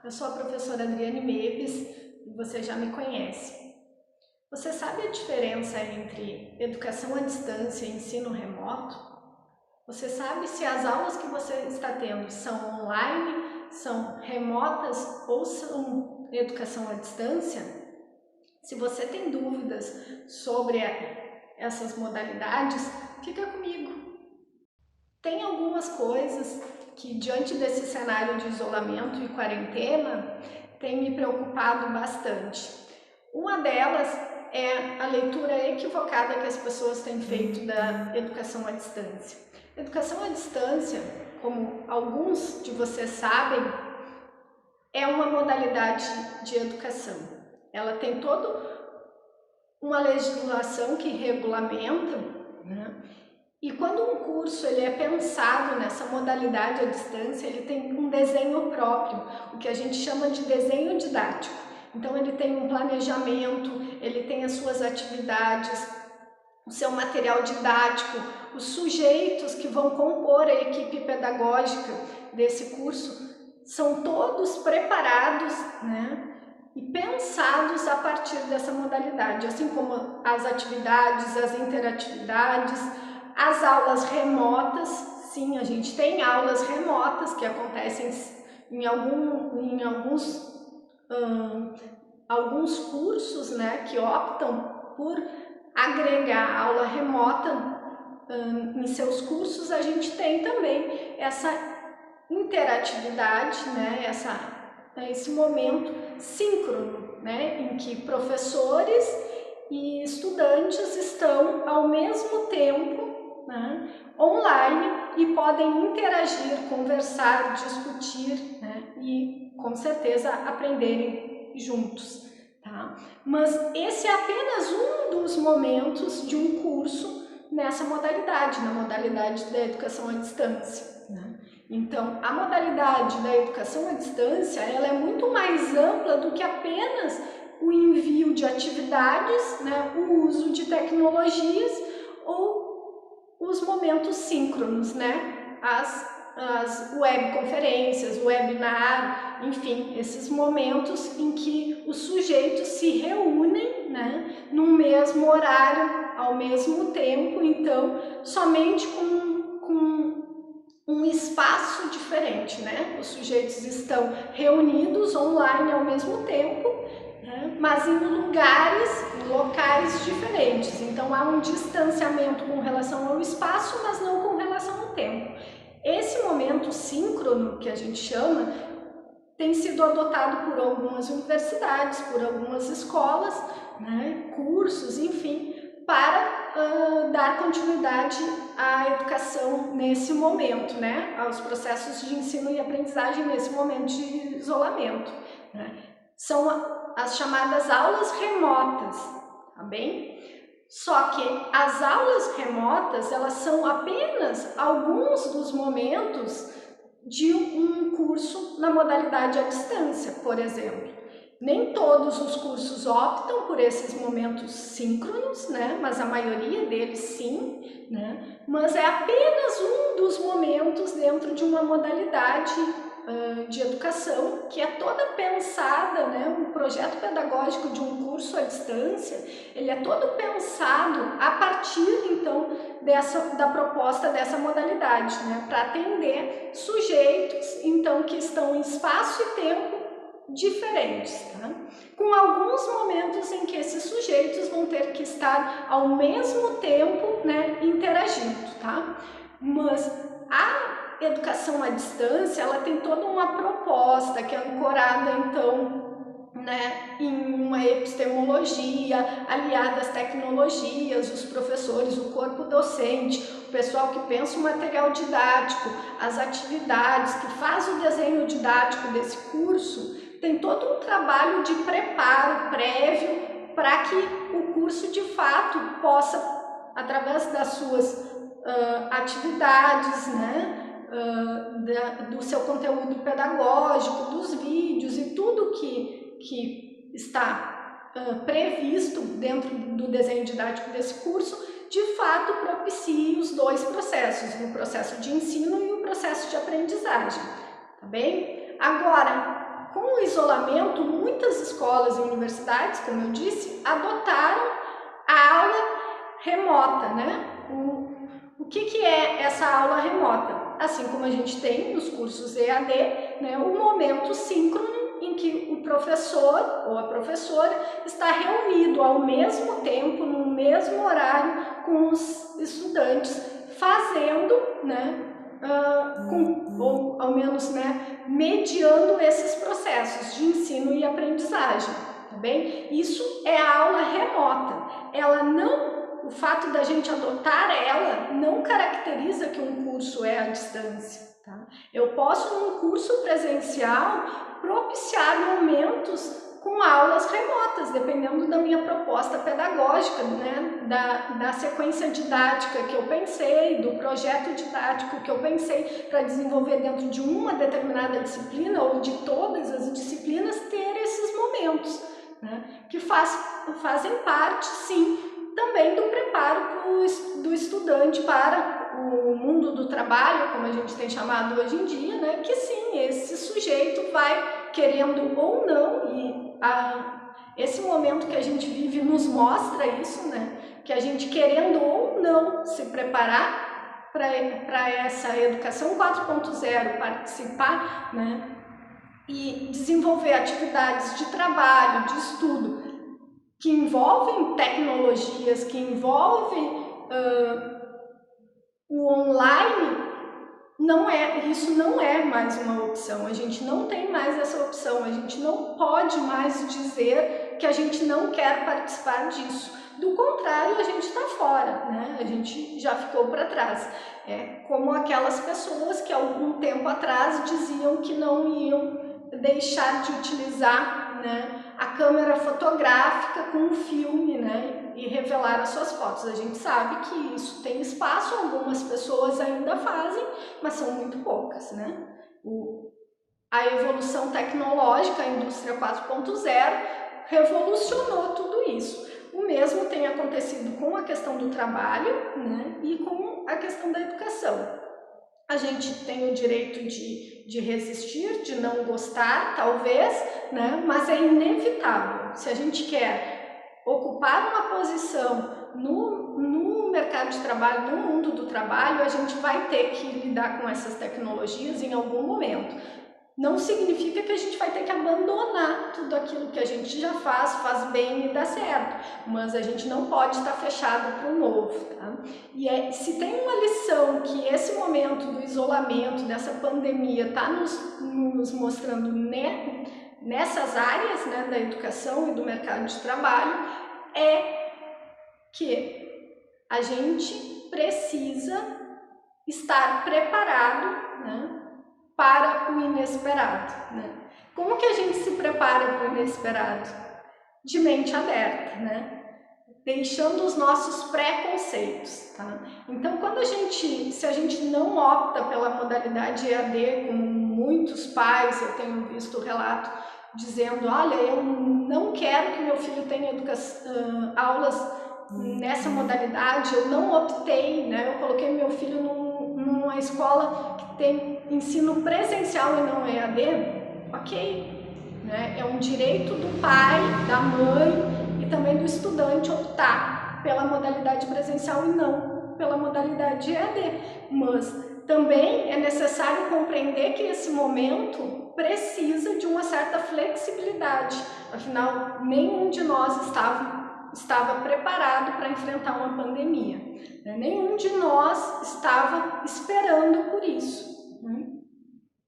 eu sou a professora Adriane Meves e você já me conhece. Você sabe a diferença entre educação à distância e ensino remoto? Você sabe se as aulas que você está tendo são online, são remotas ou são educação à distância? Se você tem dúvidas sobre essas modalidades, fica comigo. Tem algumas coisas que, diante desse cenário de isolamento e quarentena, tem me preocupado bastante. Uma delas é a leitura equivocada que as pessoas têm feito da educação à distância. Educação à distância, como alguns de vocês sabem, é uma modalidade de educação. Ela tem toda uma legislação que regulamenta, né? E quando um curso ele é pensado nessa modalidade à distância, ele tem um desenho próprio, o que a gente chama de desenho didático. Então ele tem um planejamento, ele tem as suas atividades, o seu material didático, os sujeitos que vão compor a equipe pedagógica desse curso são todos preparados, né? E pensados a partir dessa modalidade, assim como as atividades, as interatividades, as aulas remotas. Sim, a gente tem aulas remotas que acontecem em alguns cursos, né, que optam por agregar aula remota em seus cursos. A gente tem também essa interatividade, né, esse momento síncrono, né, em que professores e estudantes estão ao mesmo tempo, né, online e podem interagir, conversar, discutir, né, e com certeza aprenderem juntos, tá? Mas esse é apenas um dos momentos de um curso nessa modalidade, na modalidade da educação à distância, né? Então, a modalidade da educação à distância, ela é muito mais ampla do que apenas o envio de atividades, né, o uso de tecnologias ou os momentos síncronos, né, as webconferências, webinar, enfim, esses momentos em que os sujeitos se reúnem, né, no mesmo horário, ao mesmo tempo, então, somente com um espaço diferente, né? Os sujeitos estão reunidos online ao mesmo tempo, né? Mas em lugares, em locais diferentes. Então há um distanciamento com relação ao espaço, mas não com relação ao tempo. Esse momento síncrono, que a gente chama, tem sido adotado por algumas universidades, por algumas escolas, né? Cursos, enfim, para dar continuidade à educação nesse momento, né? Aos processos de ensino e aprendizagem nesse momento de isolamento, né? São as chamadas aulas remotas, tá bem? Só que as aulas remotas, elas são apenas alguns dos momentos de um curso na modalidade à distância, por exemplo. Nem todos os cursos optam por esses momentos síncronos, né? Mas a maioria deles sim, né? Mas é apenas um dos momentos dentro de uma modalidade de educação que é toda pensada, né? Um projeto pedagógico de um curso à distância, ele é todo pensado a partir então da proposta dessa modalidade, né? Para atender sujeitos então que estão em espaço e tempo diferentes, tá? Com alguns momentos em que esses sujeitos vão ter que estar ao mesmo tempo, né, interagindo, tá? Mas a educação à distância, ela tem toda uma proposta que é ancorada então, né, em uma epistemologia aliada às tecnologias, os professores, o corpo docente, o pessoal que pensa o material didático, as atividades, que faz o desenho didático desse curso. Tem todo um trabalho de preparo prévio para que o curso de fato possa, através das suas atividades, né, do seu conteúdo pedagógico, dos vídeos e tudo que está previsto dentro do desenho didático desse curso, de fato propicie os dois processos, o processo de ensino e o processo de aprendizagem, tá bem? Agora, com o isolamento, muitas escolas e universidades, como eu disse, adotaram a aula remota, né? O que é essa aula remota? Assim como a gente tem nos cursos EAD, né, o momento síncrono em que o professor ou a professora está reunido ao mesmo tempo, no mesmo horário, com os estudantes, fazendo, né, ou ao menos, né, mediando esses processos de ensino e aprendizagem, tá bem? Isso é a aula remota. Ela não, o fato da gente adotar ela não caracteriza que um curso é à distância, tá? Eu posso, num curso presencial, propiciar momentos com aulas remotas, dependendo da minha proposta pedagógica, né? da sequência didática que eu pensei, do projeto didático que eu pensei para desenvolver dentro de uma determinada disciplina ou de todas as disciplinas, ter esses momentos, né? Que fazem parte, sim, também do preparo do estudante para o mundo do trabalho, como a gente tem chamado hoje em dia, né? Que sim, esse sujeito vai, querendo ou não, e esse momento que a gente vive nos mostra isso, né? Que a gente, querendo ou não, se preparar para essa educação 4.0, participar, né? E desenvolver atividades de trabalho, de estudo, que envolvem tecnologias, que envolvem o online, isso não é mais uma opção. A gente não tem mais essa opção. A gente não pode mais dizer que a gente não quer participar disso. Do contrário, a gente está fora, né? A gente já ficou para trás. É como aquelas pessoas que algum tempo atrás diziam que não iam deixar de utilizar, né, a câmera fotográfica com o filme, né, e revelar as suas fotos. A gente sabe que isso tem espaço, algumas pessoas ainda fazem, mas são muito poucas, né? A evolução tecnológica, a indústria 4.0, revolucionou tudo isso. O mesmo tem acontecido com a questão do trabalho, né, e com a questão da educação. A gente tem o direito de resistir, de não gostar, talvez, né? Mas é inevitável. Se a gente quer ocupar uma posição no mercado de trabalho, no mundo do trabalho, a gente vai ter que lidar com essas tecnologias em algum momento. Não significa que a gente vai ter que abandonar tudo aquilo que a gente já faz bem e dá certo, mas a gente não pode estar fechado para o novo, tá? E se tem uma lição que esse momento do isolamento, dessa pandemia, está nos mostrando, né, nessas áreas, né, da educação e do mercado de trabalho, é que a gente precisa estar preparado, né, para o inesperado, né? Como que a gente se prepara para o inesperado? De mente aberta, né? Deixando os nossos preconceitos, tá? Então, se a gente não opta pela modalidade EAD, como muitos pais, eu tenho visto relato dizendo, olha, eu não quero que meu filho tenha aulas nessa modalidade, eu não optei, né? Eu coloquei meu filho numa escola que tem ensino presencial e não EAD, ok, né? É um direito do pai, da mãe e também do estudante optar pela modalidade presencial e não pela modalidade EAD, mas também é necessário compreender que esse momento precisa de uma certa flexibilidade, afinal nenhum de nós estava preparado para enfrentar uma pandemia, né? Nenhum de nós estava esperando por isso, né?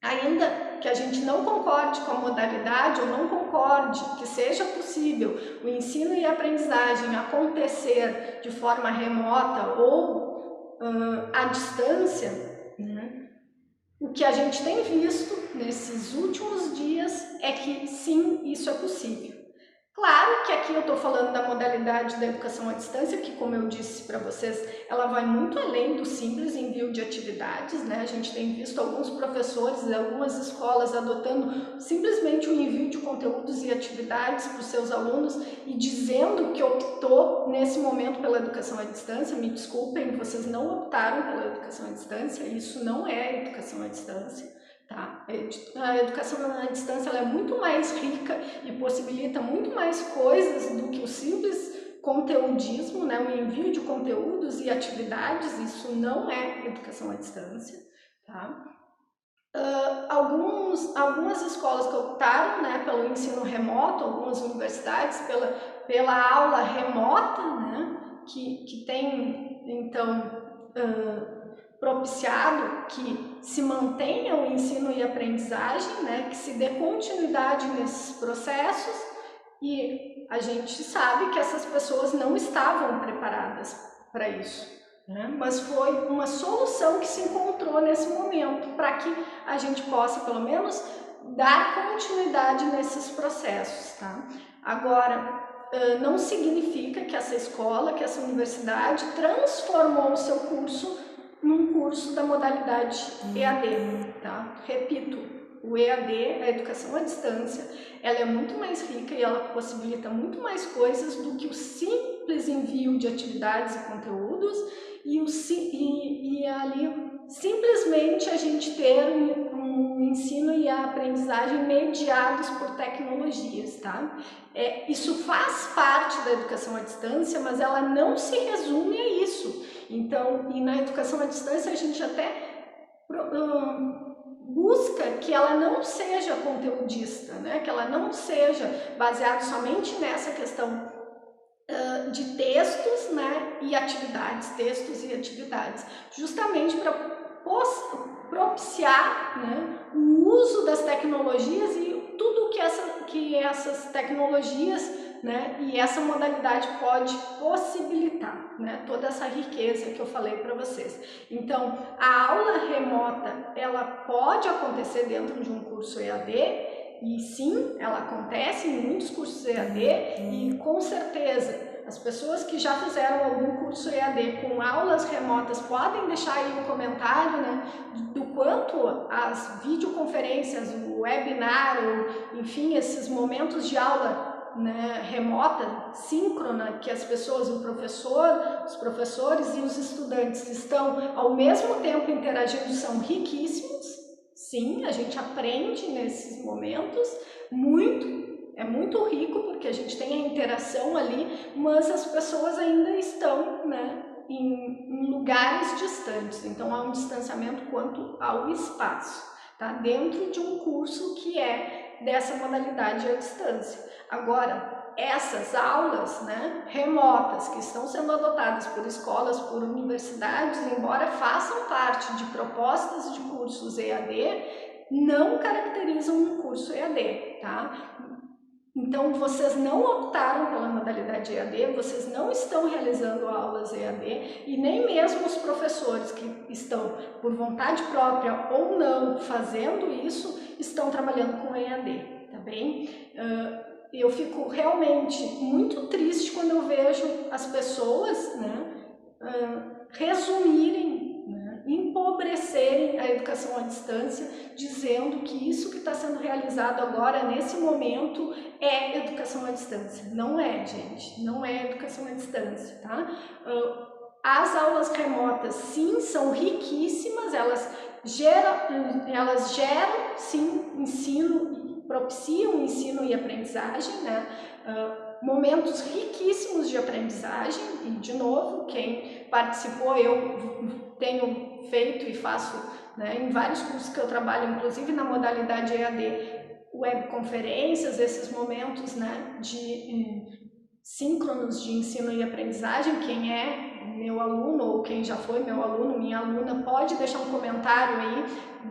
Ainda que a gente não concorde com a modalidade ou não concorde que seja possível o ensino e a aprendizagem acontecer de forma remota ou à distância, né? O que a gente tem visto nesses últimos dias é que sim, isso é possível. Claro que aqui eu estou falando da modalidade da educação à distância, que, como eu disse para vocês, ela vai muito além do simples envio de atividades, né? A gente tem visto alguns professores e algumas escolas adotando simplesmente o envio de conteúdos e atividades para os seus alunos e dizendo que optou nesse momento pela educação à distância. Me desculpem, vocês não optaram pela educação à distância, isso não é educação à distância, tá? A educação à distância ela é muito mais rica e possibilita muito mais coisas do que o simples conteudismo, né? O envio de conteúdos e atividades. Isso não é educação à distância, tá? Algumas escolas que optaram, né, pelo ensino remoto, algumas universidades pela aula remota, né, que tem, então, propiciado que se mantenha o ensino e aprendizagem, né, que se dê continuidade nesses processos, e a gente sabe que essas pessoas não estavam preparadas para isso, né? Mas foi uma solução que se encontrou nesse momento para que a gente possa, pelo menos, dar continuidade nesses processos, tá? Agora, não significa que essa escola, que essa universidade transformou o seu curso num curso da modalidade EAD, tá? Repito, o EAD, a educação à distância, ela é muito mais rica e ela possibilita muito mais coisas do que o simples envio de atividades e conteúdos e ali simplesmente a gente ter um ensino e a aprendizagem mediados por tecnologias, tá? Isso faz parte da educação à distância, mas ela não se resume a isso. Então, e na educação à distância a gente até busca que ela não seja conteudista, né? Que ela não seja baseada somente nessa questão de textos, né? E atividades, justamente para propiciar, né, o uso das tecnologias e tudo que essas tecnologias, né, e essa modalidade pode possibilitar, né, toda essa riqueza que eu falei para vocês. Então, a aula remota, ela pode acontecer dentro de um curso EAD, e sim, ela acontece em muitos cursos EAD, e com certeza as pessoas que já fizeram algum curso EAD com aulas remotas podem deixar aí um comentário, né, do quanto as videoconferências, o webinar, ou, enfim, esses momentos de aula, né, remota, síncrona, que as pessoas, o professor, os professores e os estudantes estão ao mesmo tempo interagindo, são riquíssimos. Sim, a gente aprende nesses momentos muito. É muito rico porque a gente tem a interação ali, mas as pessoas ainda estão, né, em lugares distantes. Então há um distanciamento quanto ao espaço, tá? Dentro de um curso que é dessa modalidade à distância. Agora, essas aulas, né, remotas que estão sendo adotadas por escolas, por universidades, embora façam parte de propostas de cursos EAD, não caracterizam um curso EAD, tá? Então, vocês não optaram pela modalidade EAD, vocês não estão realizando aulas EAD e nem mesmo os professores que estão, por vontade própria ou não, fazendo isso, estão trabalhando com EAD, tá bem? Eu fico realmente muito triste quando eu vejo as pessoas, né, resumirem, empobrecerem a educação à distância, dizendo que isso que está sendo realizado agora, nesse momento, é educação à distância. Não é, gente, não é educação à distância, tá? As aulas remotas, sim, são riquíssimas, elas geram, sim, ensino, propiciam ensino e aprendizagem, né? Momentos riquíssimos de aprendizagem, e de novo, quem participou, eu tenho feito e faço, né, em vários cursos que eu trabalho, inclusive na modalidade EAD, webconferências, esses momentos, né, de síncronos de ensino e aprendizagem. Quem é meu aluno ou quem já foi meu aluno, minha aluna, pode deixar um comentário aí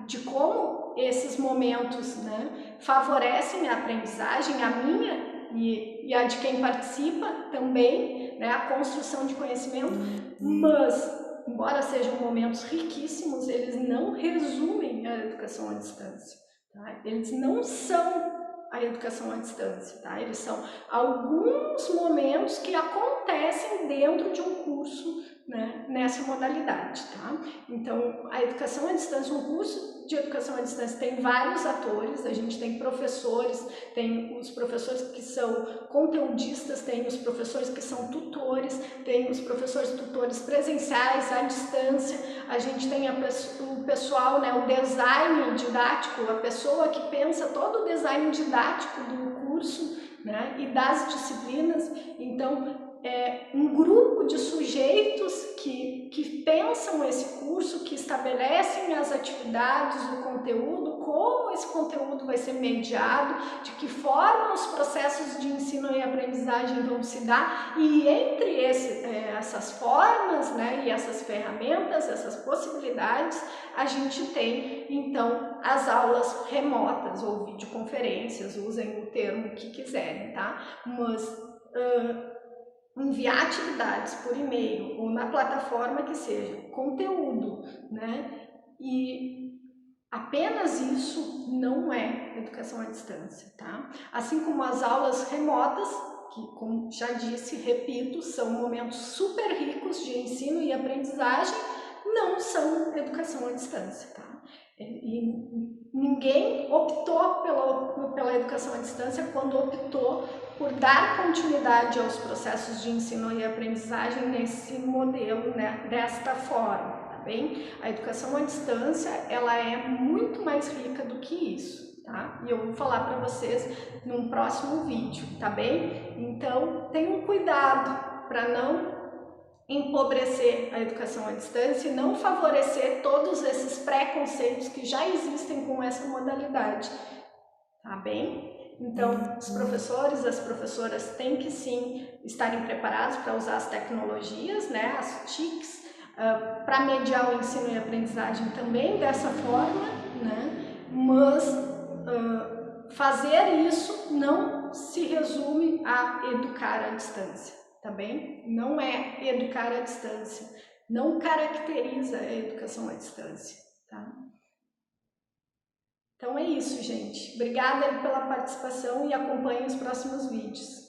de como esses momentos, né, favorecem a aprendizagem, a minha e a de quem participa também, né, a construção de conhecimento, mas, embora sejam momentos riquíssimos, eles não resumem a educação à distância, tá? Eles não são a educação à distância, tá? Eles são alguns momentos que acontecem dentro de um curso, né, nessa modalidade, tá? Então, a educação à distância, um curso de educação à distância tem vários atores, a gente tem professores, tem os professores que são conteudistas, tem os professores que são tutores, tem os professores tutores presenciais, à distância, a gente tem o pessoal, né, o design didático, a pessoa que pensa todo o design didático do curso, né, e das disciplinas. Então, é um grupo de sujeitos que pensam esse curso, que estabelecem as atividades, o conteúdo, como esse conteúdo vai ser mediado, de que forma os processos de ensino e aprendizagem vão se dar, e entre essas formas, né, e essas ferramentas, essas possibilidades, a gente tem então as aulas remotas ou videoconferências, usem o termo que quiserem, tá? Mas enviar atividades por e-mail ou na plataforma que seja, conteúdo, né? E apenas isso não é educação à distância, tá? Assim como as aulas remotas, que, como já disse, repito, são momentos super ricos de ensino e aprendizagem, não são educação à distância, tá? E ninguém optou pela educação à distância quando optou por dar continuidade aos processos de ensino e aprendizagem nesse modelo, né, desta forma, tá bem? A educação à distância, ela é muito mais rica do que isso, tá? E eu vou falar para vocês num próximo vídeo, tá bem? Então, tenham cuidado para não empobrecer a educação à distância e não favorecer todos esses preconceitos que já existem com essa modalidade, tá bem? Então, os professores, as professoras têm que sim estarem preparados para usar as tecnologias, né, as TICs, para mediar o ensino e aprendizagem também dessa forma, né, mas fazer isso não se resume a educar à distância, tá bem? Não é educar à distância, não caracteriza a educação à distância, tá? Então é isso, gente. Obrigada pela participação e acompanhe os próximos vídeos.